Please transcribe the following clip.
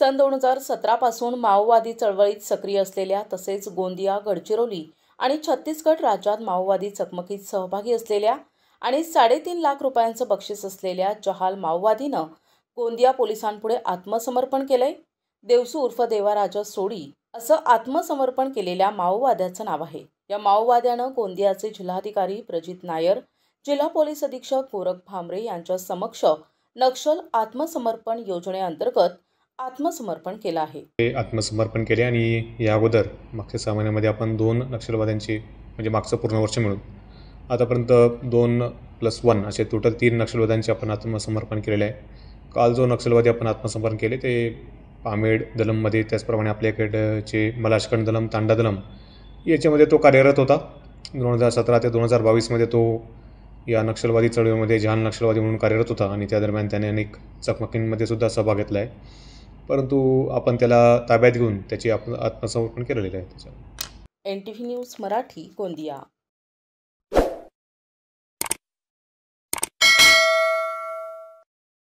सन 2017 पासून माओवादी चळवळीत सक्रिय असलेल्या तसेच गोंदिया, गडचिरोली आणि छत्तीसगड राज्यात माओवादी चकमकीत सहभागी असलेल्या आणि 3.5 लाख रुपयांचं बक्षीस असलेल्या जहाल माओवादीनं गोंदिया पोलिसांपुढे आत्मसमर्पण केलंय. देवसू उर्फ देवाराजा सोडी असं आत्मसमर्पण केलेल्या माओवाद्याचं नाव आहे. या माओवाद्यानं गोंदियाचे जिल्हाधिकारी प्रजित नायर, जिल्हा पोलीस अधीक्षक गोरख भामरे यांच्या समक्ष नक्षल आत्मसमर्पण योजनेअंतर्गत आत्मसमर्पण केलं आहे. ते आत्मसमर्पण केले आणि या अगोदर मागच्या 6 महिन्यामध्ये आपण 2 नक्षलवाद्यांची म्हणजे मागचं पूर्ण वर्ष मिळून आतापर्यंत 2+1 असे टोटल 3 नक्षलवाद्यांचे आपण आत्मसमर्पण केलेले आहे. काल जो नक्षलवादी आपण आत्मसमर्पण केले ते पामेड दलममध्ये, त्याचप्रमाणे आपल्याकडचे मलाशकंड दलम, तांडा दलम याच्यामध्ये तो कार्यरत होता. 2017 ते 2022मध्ये तो या नक्षलवादी चळवळीमध्ये जहाल नक्षलवादी म्हणून कार्यरत होता आणि त्या दरम्यान त्याने अनेक चकमकींमध्ये सुद्धा सहभाग घेतला आहे. परंतु आपण त्याला ताब्यात घेऊन त्याची आत्मसमर्पण केलेलं आहे. NTV news Marathi, Gondia.